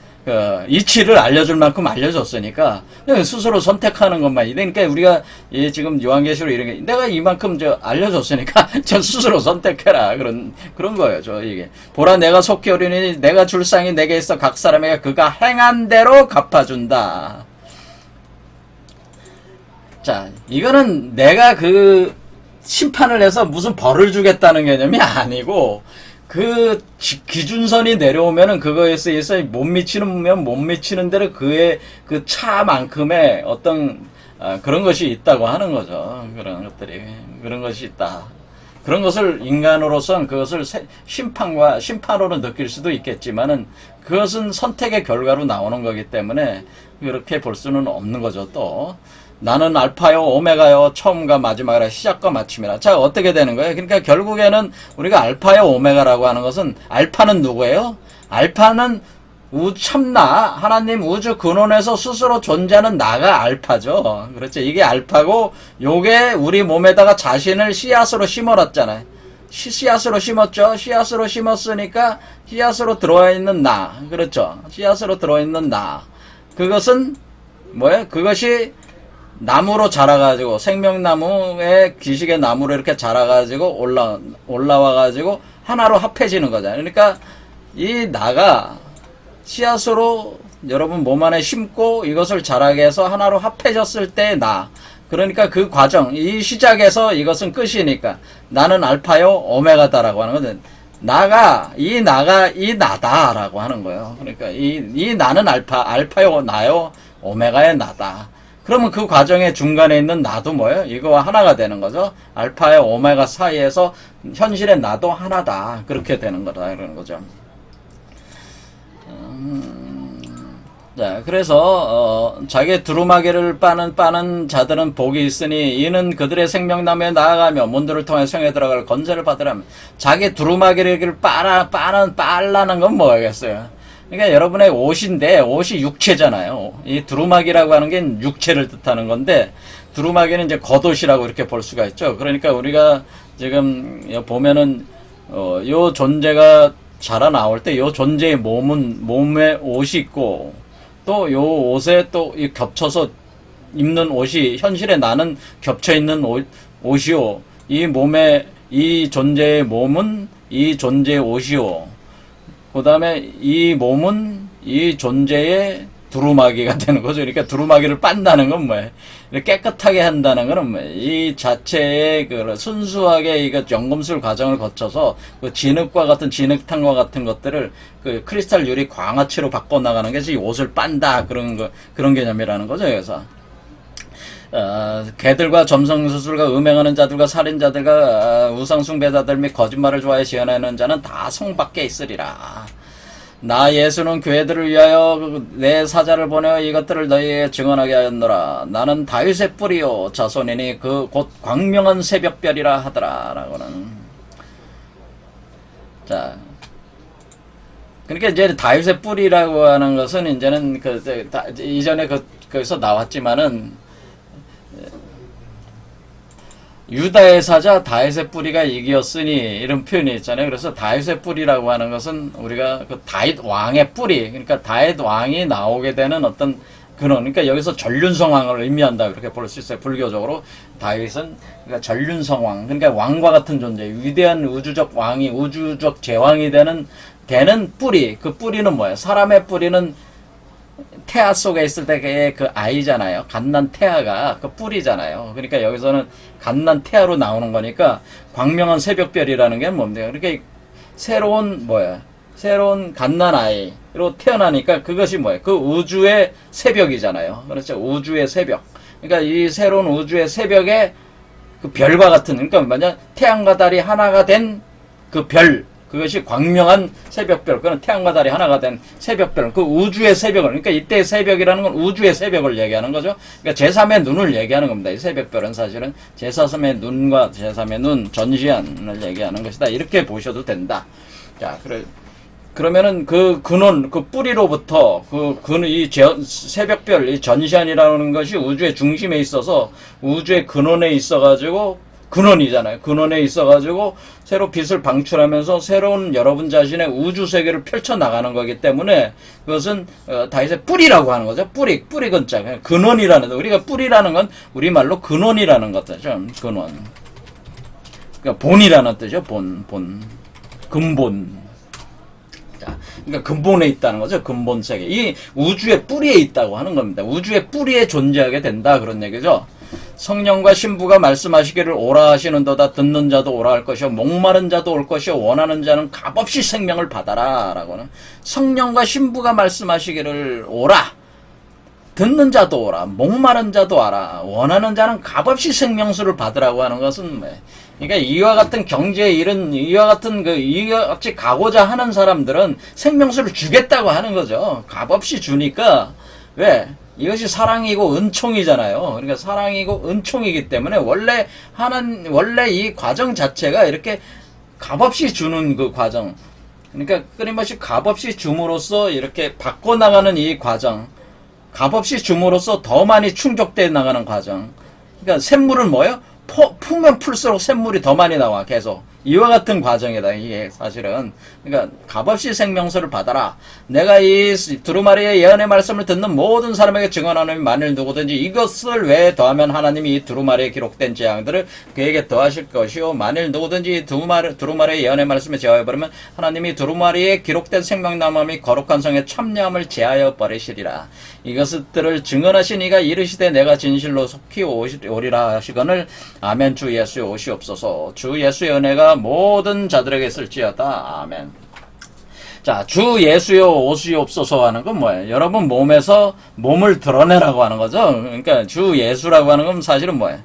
이치를 알려줄 만큼 알려줬으니까 스스로 선택하는 것만. 그러니까 우리가 지금 요한계시록 이런 게 내가 이만큼 알려줬으니까 저 스스로 선택해라 그런 거예요. 이게 보라 내가 속히 오리니 내가 줄 상이 내게 있어 각 사람에게 그가 행한 대로 갚아준다. 자, 이거는 내가 그 심판을 해서 무슨 벌을 주겠다는 개념이 아니고 그 기준선이 내려오면은 그거에 의해서 못 미치면 못 미치는 대로 그의 그 차만큼의 어떤 그런 것이 있다고 하는 거죠. 그런 것이 있다. 그런 것을 인간으로서는 그것을 심판으로 느낄 수도 있겠지만은 그것은 선택의 결과로 나오는 거기 때문에 그렇게 볼 수는 없는 거죠. 또 나는 알파요 오메가요 처음과 마지막이라 시작과 마침이라. 자, 어떻게 되는 거예요? 그러니까 결국에는 우리가 알파요 오메가라고 하는 것은 알파는 누구예요? 알파는 참나 하나님 우주 근원에서 스스로 존재하는 나가 알파죠. 그렇죠. 이게 알파고 요게 우리 몸에다가 자신을 씨앗으로 심어놨잖아요. 씨앗으로 심었죠. 씨앗으로 심었으니까 씨앗으로 들어와 있는 나. 그렇죠. 씨앗으로 들어와 있는 나. 그것은 뭐예요? 그것이 나무로 자라가지고 생명나무의 기식의 나무로 이렇게 자라가지고 올라와가지고 하나로 합해지는 거잖아요. 그러니까 이 나가 씨앗으로 여러분 몸 안에 심고 이것을 자라게 해서 하나로 합해졌을 때 나. 그러니까 그 과정, 이 시작에서 이것은 끝이니까 나는 알파요 오메가다라고 하는 거는 이 나다라고 하는 거예요. 그러니까 이 나는 알파요 나요 오메가의 나다. 그러면 그 과정의 중간에 있는 나도 뭐예요? 이거와 하나가 되는 거죠. 알파와 오메가 사이에서 현실의 나도 하나다. 그렇게 되는 거다. 그러는 거죠. 자, 그래서 자기 두루마기를 빠는 자들은 복이 있으니 이는 그들의 생명나무에 나아가며 문들을 통해 성에 들어갈 건설을 받으라면 자기 두루마기를 빨라는 건 뭐겠어요? 그러니까 여러분의 옷인데 옷이 육체잖아요. 이 두루마기라고 하는 게 육체를 뜻하는 건데 두루마기는 이제 겉옷이라고 이렇게 볼 수가 있죠. 그러니까 우리가 지금 보면은 요 존재가 자라나올 때 요 존재의 몸에 옷이 있고 또 요 옷에 또 겹쳐서 입는 옷이 현실에 나는 겹쳐 있는 옷이요. 이 몸에 이 존재의 몸은 이 존재의 옷이요. 그 다음에 이 몸은 이 존재의 두루마기가 되는 거죠. 그러니까 두루마기를 빤다는 건 뭐예요? 깨끗하게 한다는 거는 뭐예요? 이 자체의 그 순수하게 이거 연금술 과정을 거쳐서 그 진흙과 같은 진흙탕과 같은 것들을 그 크리스탈 유리 광화치로 바꿔 나가는 게 이 옷을 빤다 그런 개념이라는 거죠. 그래서 개들과 점성수술과 음행하는 자들과 살인자들과 우상숭배자들 및 거짓말을 좋아해 지어내는 자는 다 성 밖에 있으리라. 나 예수는 교회들을 위하여 내 사자를 보내어 이것들을 너희에게 증언하게 하였노라. 나는 다윗의 뿌리요 자손이니 그 곧 광명한 새벽별이라 하더라. 라고는. 자, 그러니까 이제 다윗의 뿌리라고 하는 것은 이제는 이전에 거기서 나왔지만은 유다의 사자 다윗의 뿌리가 이기었으니 이런 표현이 있잖아요. 그래서 다윗의 뿌리라고 하는 것은 우리가 그 다윗 왕의 뿌리, 그러니까 다윗 왕이 나오게 되는 어떤 그러니까 여기서 전륜성왕을 의미한다 그렇게 볼 수 있어요. 불교적으로 다윗은 그러니까 전륜성왕, 그러니까 왕과 같은 존재, 위대한 우주적 왕이 우주적 제왕이 되는 뿌리. 그 뿌리는 뭐예요? 사람의 뿌리는 태아 속에 있을 때의 그 아이잖아요. 갓난 태아가 그 뿌리잖아요. 그러니까 여기서는 갓난 태아로 나오는 거니까 광명한 새벽별이라는 게 뭡니까? 그러니까 새로운 갓난 아이로 태어나니까 그것이 뭐예요? 그 우주의 새벽이잖아요. 그렇죠? 우주의 새벽. 그러니까 이 새로운 우주의 새벽에 그 별과 같은, 그러니까 만약 태양과 달이 하나가 된 그 별, 그것이 광명한 새벽별, 그건 태양과 달이 하나가 된 새벽별, 그 우주의 새벽을, 그러니까 이때의 새벽이라는 건 우주의 새벽을 얘기하는 거죠. 그러니까 제3의 눈을 얘기하는 겁니다. 이 새벽별은 사실은 제3의 눈과 제3의 눈, 전시안을 얘기하는 것이다. 이렇게 보셔도 된다. 자, 그러면은 그 근원, 그 뿌리로부터 이 새벽별, 이 전시안이라는 것이 우주의 중심에 있어서 우주의 근원에 있어가지고 근원이잖아요. 근원에 있어가지고 새로 빛을 방출하면서 새로운 여러분 자신의 우주 세계를 펼쳐나가는 거기 때문에 그것은 다윗의 뿌리라고 하는 거죠. 뿌리 근자. 근원이라는 거. 우리가 뿌리라는 건 우리말로 근원이라는 것이죠. 근원. 그러니까 본이라는 뜻이죠. 근본. 자, 그러니까 근본에 있다는 거죠. 근본 세계. 이 우주의 뿌리에 있다고 하는 겁니다. 우주의 뿌리에 존재하게 된다. 그런 얘기죠. 성령과 신부가 말씀하시기를 오라 하시는도다. 듣는 자도 오라 할 것이요 목마른 자도 올 것이요 원하는 자는 값없이 생명을 받아라. 라고는 성령과 신부가 말씀하시기를 오라. 듣는 자도 오라. 목마른 자도 와라. 원하는 자는 값없이 생명수를 받으라고 하는 것은 뭐예요? 그러니까 이와 같은 경제에 이른 이와 같이 가고자 하는 사람들은 생명수를 주겠다고 하는 거죠. 값없이 주니까 왜? 이것이 사랑이고 은총이잖아요. 그러니까 사랑이고 은총이기 때문에 원래 이 과정 자체가 이렇게 값없이 주는 그 과정. 그러니까 끊임없이 값없이 줌으로써 이렇게 바꿔나가는 이 과정. 값없이 줌으로써 더 많이 충족돼 나가는 과정. 그러니까 샘물은 뭐예요? 풀면 풀수록 샘물이 더 많이 나와 계속. 이와 같은 과정이다. 이게 사실은. 그러니까 값없이 생명수를 받아라. 내가 이 두루마리의 예언의 말씀을 듣는 모든 사람에게 증언하는 만일 누구든지 이것을 외에 더하면 하나님이 이 두루마리에 기록된 재앙들을 그에게 더하실 것이요 만일 누구든지 두루마리의 예언의 말씀에 제하여버리면 하나님이 두루마리에 기록된 생명나무 및 거룩한 성의 참여함을 제하여 버리시리라. 이것들을 증언하신 이가 이르시되 내가 진실로 속히 오리라 하시거늘 아멘. 주 예수의 오시옵소서. 주 예수의 은혜가 모든 자들에게 있을지어다. 아멘. 자, 주 예수의 오시옵소서 하는 건 뭐예요? 여러분 몸에서 몸을 드러내라고 하는 거죠. 그러니까 주 예수라고 하는 건 사실은 뭐예요?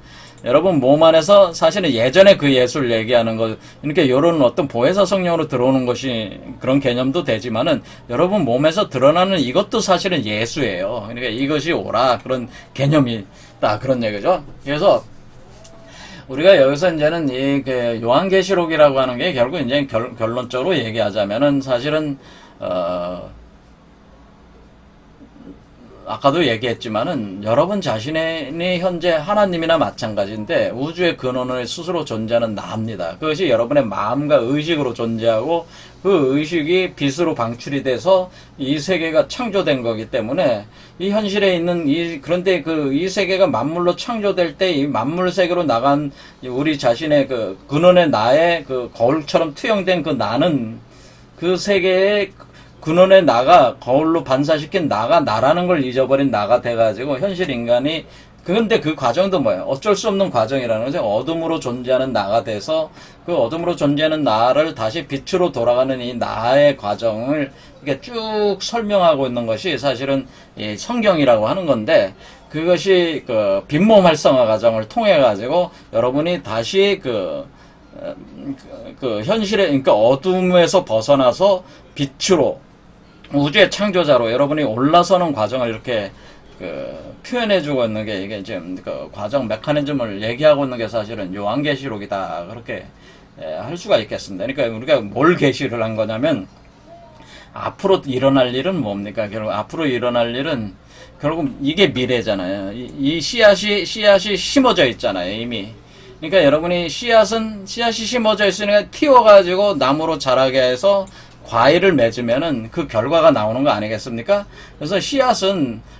여러분 몸 안에서 사실은 예전에 그 예수를 얘기하는 거, 그러니까 이런 어떤 보혜사 성령으로 들어오는 것이 그런 개념도 되지만은 여러분 몸에서 드러나는 이것도 사실은 예수예요. 그러니까 이것이 오라 그런 개념이 딱 그런 얘기죠. 그래서 우리가 여기서 이제는 이 요한계시록이라고 하는 게 결국 이제 결론적으로 얘기하자면은 사실은 아까도 얘기했지만은 여러분 자신이 현재 하나님이나 마찬가지인데 우주의 근원을 스스로 존재하는 나입니다. 그것이 여러분의 마음과 의식으로 존재하고 그 의식이 빛으로 방출이 돼서 이 세계가 창조된 거기 때문에 이 현실에 있는 그런데 이 세계가 만물로 창조될 때 이 만물 세계로 나간 우리 자신의 그 근원의 나의 그 거울처럼 투영된 그 나는 그 세계의 근원의 나가 거울로 반사시킨 나가 나라는 걸 잊어버린 나가 돼가지고 현실 인간이 그런데 그 과정도 뭐예요? 어쩔 수 없는 과정이라는 거죠. 어둠으로 존재하는 나가 돼서 그 어둠으로 존재하는 나를 다시 빛으로 돌아가는 이 나의 과정을 이렇게 쭉 설명하고 있는 것이 사실은 이 성경이라고 하는 건데 그것이 그 빈몸 활성화 과정을 통해 가지고 여러분이 다시 그 현실에 그러니까 어둠에서 벗어나서 빛으로 우주의 창조자로 여러분이 올라서는 과정을 이렇게 표현해주고 있는 게 이게 지금 그 과정 메커니즘을 얘기하고 있는 게 사실은 요한계시록이다 그렇게 할 수가 있겠습니다. 그러니까 우리가 뭘 계시를 한 거냐면 앞으로 일어날 일은 뭡니까? 결국 앞으로 일어날 일은 결국 이게 미래잖아요. 이 씨앗이 심어져 있잖아요 이미. 그러니까 여러분이 씨앗이 심어져 있으니까 튀어가지고 나무로 자라게 해서 과일을 맺으면은 그 결과가 나오는 거 아니겠습니까? 그래서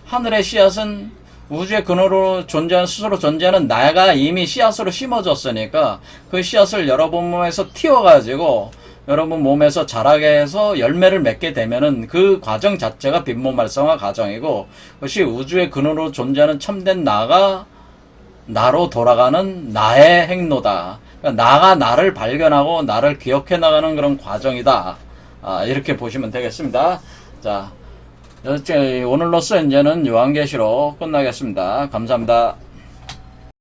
하늘의 씨앗은 우주의 근원으로 스스로 존재하는 나가 이미 씨앗으로 심어졌으니까 그 씨앗을 여러분 몸에서 튀어가지고 여러분 몸에서 자라게 해서 열매를 맺게 되면은 그 과정 자체가 빈몸 활성화 과정이고 그것이 우주의 근원으로 존재하는 참된 나가 나로 돌아가는 나의 행로다. 그러니까 나가 나를 발견하고 나를 기억해 나가는 그런 과정이다. 이렇게 보시면 되겠습니다. 자, 오늘로써 이제는 요한계시록 끝나겠습니다. 감사합니다.